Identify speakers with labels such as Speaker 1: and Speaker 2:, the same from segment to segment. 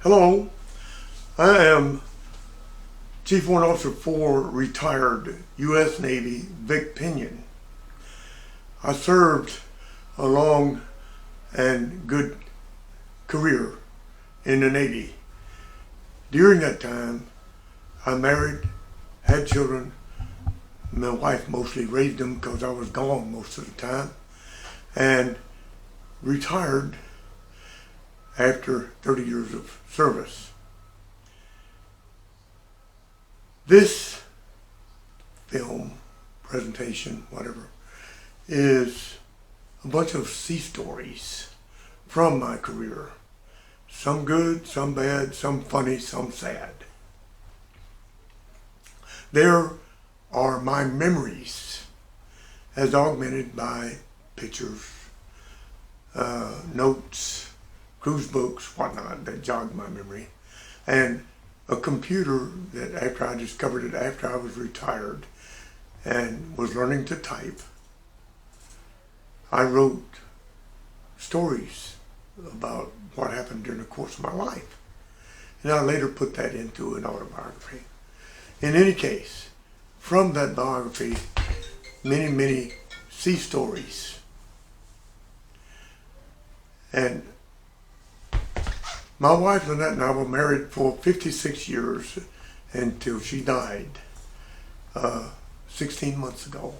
Speaker 1: Hello, I am Chief Warrant Officer 4, retired U.S. Navy Vic Pinion. I served a long and good career in the Navy. During that time, I married, had children. My wife mostly raised them because I was gone most of the time, and retired after 30 years of service. This film, presentation, whatever, is a bunch of sea stories from my career. Some good, some bad, some funny, some sad. There are my memories as augmented by pictures, notes, cruise books, whatnot, that jogged my memory, and a computer that after I discovered it after I was retired and was learning to type, I wrote stories about what happened during the course of my life. And I later put that into an autobiography. In any case, from that biography, many sea stories. And my wife, Lynette, and I were married for 56 years until she died 16 months ago.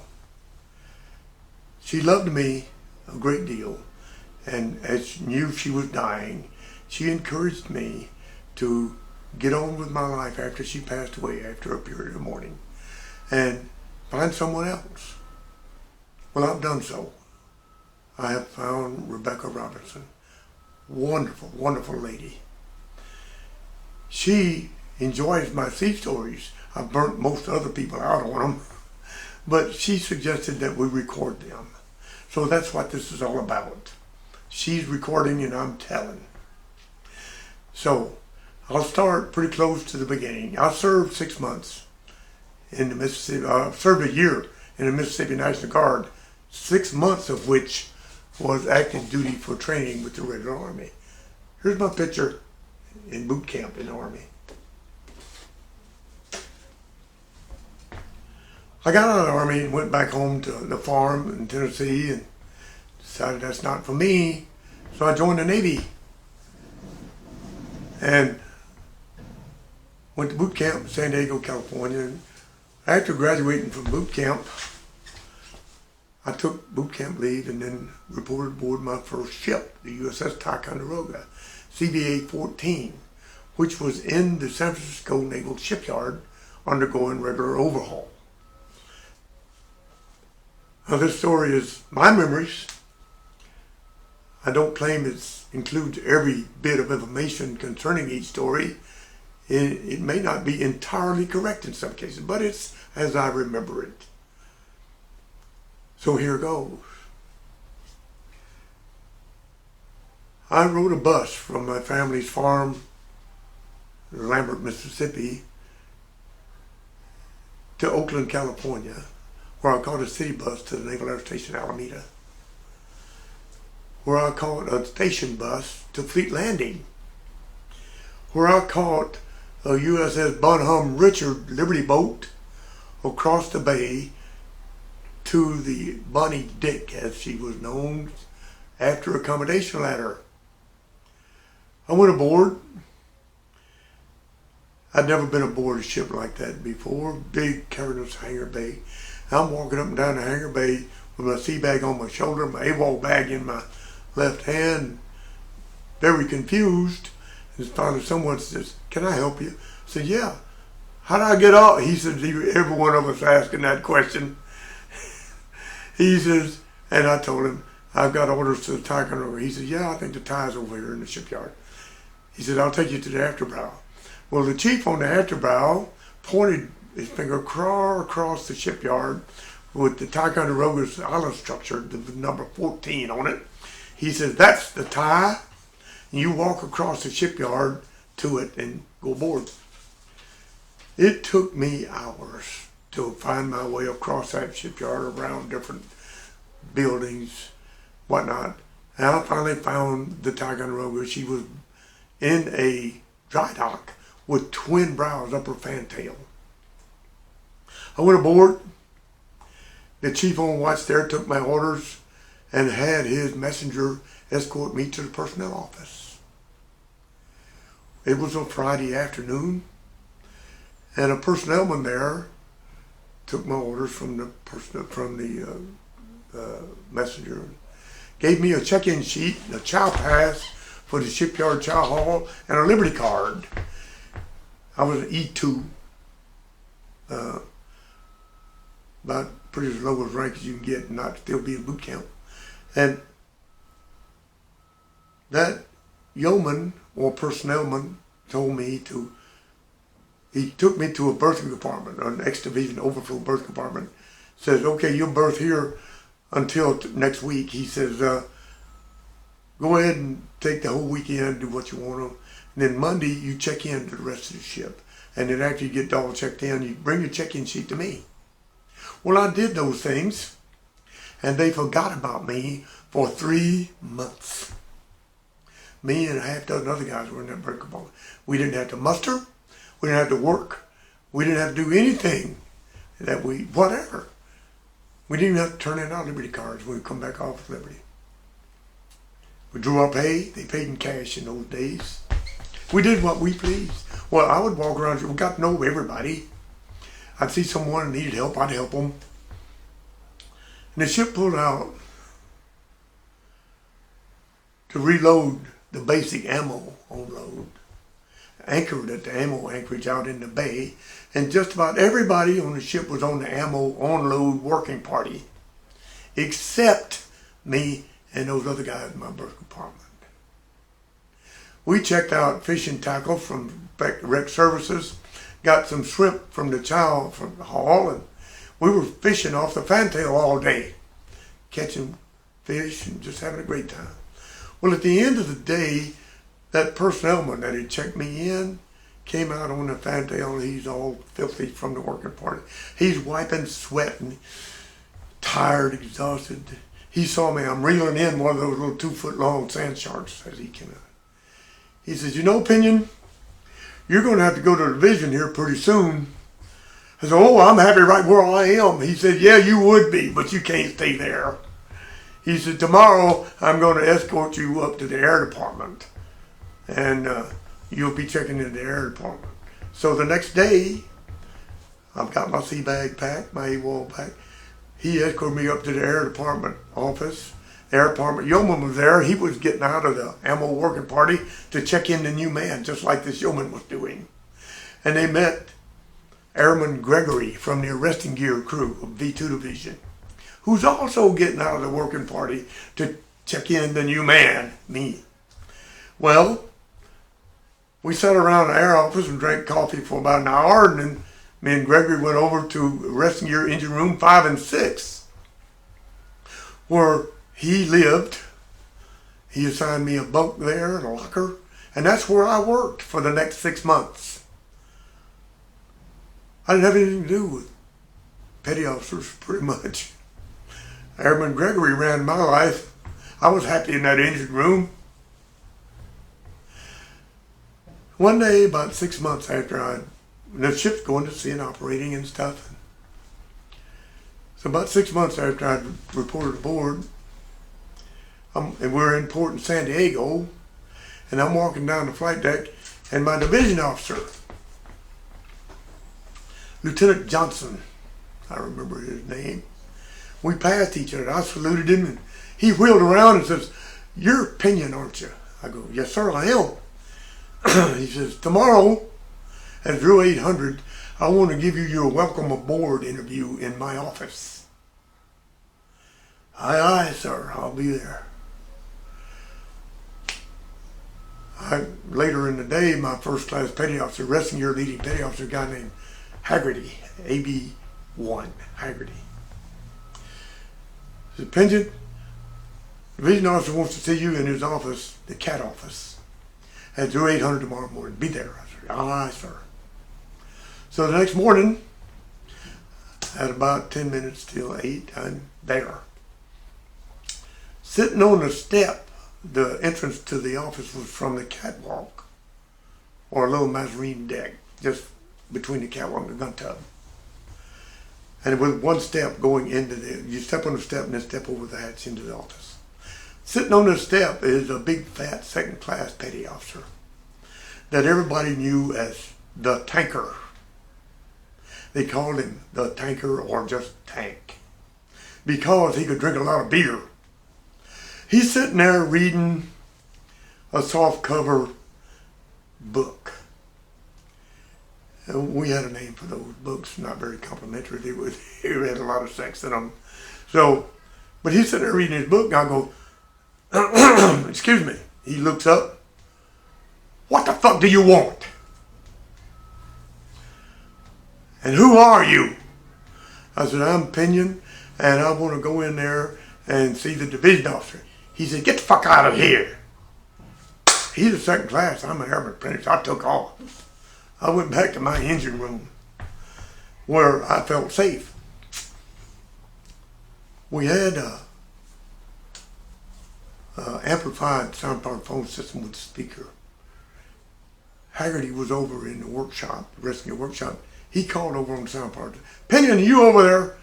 Speaker 1: She loved me a great deal, and as she knew she was dying, she encouraged me to get on with my life after she passed away, after a period of mourning, and find someone else. Well, I've done so. I have found Rebecca Robinson. Wonderful, wonderful lady. She enjoys my sea stories. I've burnt most other people out on them, but she suggested that we record them. So that's what this is all about. She's recording and I'm telling. So I'll start pretty close to the beginning. I served 6 months in the Mississippi. I served a year in the Mississippi National Guard, 6 months of which was active duty for training with the regular Army. Here's my picture in boot camp in the Army. I got out of the Army and went back home to the farm in Tennessee and decided that's not for me, so I joined the Navy and went to boot camp in San Diego, California. And after graduating from boot camp, I took boot camp leave and then reported aboard my first ship, the USS Ticondaroga, CVA-14, which was in the San Francisco Naval Shipyard undergoing regular overhaul. Now this story is my memories. I don't claim it includes every bit of information concerning each story. It may not be entirely correct in some cases, but it's as I remember it. So here goes. I rode a bus from my family's farm, Lambert, Mississippi, to Oakland, California, where I caught a city bus to the Naval Air Station Alameda, where I caught a station bus to Fleet Landing, where I caught a USS Bonhomme Richard Liberty boat across the bay to the Bonnie Dick, as she was known, after accommodation ladder. I went aboard. I'd never been aboard a ship like that before, big cavernous hangar bay. I'm walking up and down the hangar bay with my sea bag on my shoulder, my AWOL bag in my left hand, very confused. And finally someone says, "Can I help you?" I said, "Yeah." "How do I get off?" He said, every one of us asking that question. He says, and I told him, "I've got orders to the Ticondaroga." He said, "Yeah, I think the tie's over here in the shipyard." He said, "I'll take you to the afterbrow." Well, the chief on the afterbrow pointed his finger across the shipyard with the Ticondaroga's island structure, the number 14 on it. He says, "That's the tie. You walk across the shipyard to it and go aboard." It took me hours to find my way across that shipyard, around different buildings, whatnot. And I finally found the Ticondaroga. She was in a dry dock with twin brows upper fantail. I went aboard. The chief on watch there took my orders and had his messenger escort me to the personnel office. It was a Friday afternoon, and a personnelman there took my orders from the messenger, gave me a check-in sheet, a chow pass for the shipyard chow hall, and a Liberty card. I was an E2, about pretty as low as rank as you can get and not still be in boot camp. And that yeoman or personnelman told me he took me to a berthing compartment, an X-Division overflow berth compartment. Says, okay, you'll berth here until next week. He says, go ahead and take the whole weekend, do what you want to. And then Monday, you check in to the rest of the ship. And then after you get all checked in, you bring your check-in sheet to me. Well, I did those things, and they forgot about me for 3 months. Me and a half dozen other guys were in that berth compartment. We didn't have to muster. We didn't have to work. We didn't have to do anything whatever. We didn't even have to turn in our Liberty cards when we come back off Liberty. We drew our pay. They paid in cash in those days. We did what we pleased. Well, I would walk around. We got to know everybody. I'd see someone who needed help. I'd help them. And the ship pulled out to reload the basic ammo unload. Anchored at the ammo anchorage out in the bay, and just about everybody on the ship was on the ammo unload working party, except me and those other guys in my berth compartment. We checked out fishing tackle from wreck services, got some shrimp from the chow from the hall, and we were fishing off the fantail all day, catching fish and just having a great time. Well, at the end of the day, that personnelman that had checked me in came out on the fantail. He's all filthy from the working party. He's wiping, sweating, tired, exhausted. He saw me. I'm reeling in one of those little 2-foot-long sand sharks as he came out. He says, you know, Pinion, you're going to have to go to the division here pretty soon. I said, oh, I'm happy right where I am. He said, yeah, you would be, but you can't stay there. He said, tomorrow I'm going to escort you up to the air department. And you'll be checking in the air department. So the next day, I've got my sea bag packed, my AWOL packed. He escorted me up to the air department office. The air department yeoman was there. He was getting out of the ammo working party to check in the new man, just like this yeoman was doing. And they met Airman Gregory from the arresting gear crew of V2 Division, who's also getting out of the working party to check in the new man, me. Well, we sat around the air office and drank coffee for about an hour, and then me and Gregory went over to arresting gear engine room 5 and 6, where he lived. He assigned me a bunk there and a locker, and that's where I worked for the next 6 months. I didn't have anything to do with petty officers, pretty much. Airman Gregory ran my life. I was happy in that engine room. One day, about 6 months after the ship's going to sea and operating and stuff. So about 6 months after I'd reported aboard, and we're in port in San Diego, and I'm walking down the flight deck, and my division officer, Lieutenant Johnson, I remember his name, we passed each other. I saluted him, and he wheeled around and says, "You're Pinion, aren't you?" I go, "Yes, sir, I am." He says, "Tomorrow at 0800, I want to give you your welcome aboard interview in my office." "Aye, aye, sir, I'll be there." Later in the day, my first class petty officer, resting gear leading petty officer, a guy named Haggerty, AB1, Haggerty. He said, "Pinion, the division officer wants to see you in his office, the CAT office, at 0800 tomorrow morning. Be there." I said, "Aye, sir." So the next morning, at about 10 minutes till 8, I'm there. Sitting on the step, the entrance to the office was from the catwalk. or a little mezzanine deck, just between the catwalk and the gun tub. And with one step going into you step on the step and then step over the hatch into the office. Sitting on the step is a big, fat, second-class petty officer that everybody knew as the tanker. They called him the tanker or just tank because he could drink a lot of beer. He's sitting there reading a soft-cover book. And we had a name for those books, not very complimentary. They had a lot of sex in them. So, but he's sitting there reading his book, and I go, excuse me. He looks up. What the fuck do you want? And who are you? I said, I'm Pinion, and I want to go in there and see the division officer. He said, get the fuck out of here. He's a second class. I'm an airman apprentice. I took off. I went back to my engine room where I felt safe. We had amplified sound-powered phone system with the speaker. Haggerty was over in the workshop, the rescue workshop. He called over on the sound part. Pinion, you over there?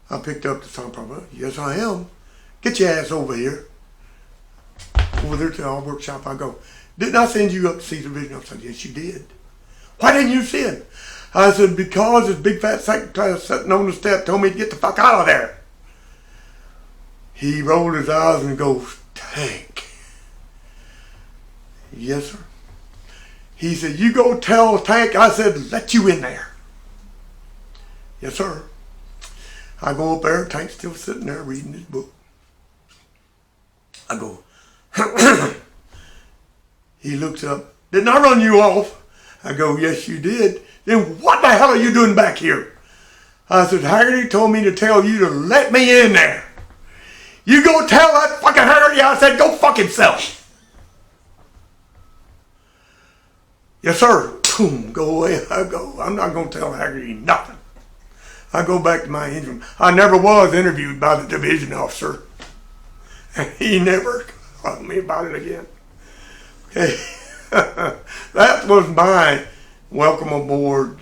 Speaker 1: I picked up the sound part. Yes, I am. Get your ass over here. Over there to our workshop I go. Didn't I send you up to see the division? I said, yes, you did. Why didn't you see it? I said, because this big fat second class sitting on the step told me to get the fuck out of there. He rolled his eyes and goes, Tank. Yes, sir. He said, you go tell Tank I said, let you in there. Yes, sir. I go up there, Tank's still sitting there reading his book. I go, he looks up, didn't I run you off? I go, yes, you did. Then what the hell are you doing back here? I said, Haggerty told me to tell you to let me in there. You go tell that fucking Haggerty I said, go fuck himself. Yes, sir. Boom, go away. I go, I'm not going to tell Haggerty nothing. I go back to my engine room. I never was interviewed by the division officer. And he never talked to me about it again. Okay. That was my welcome aboard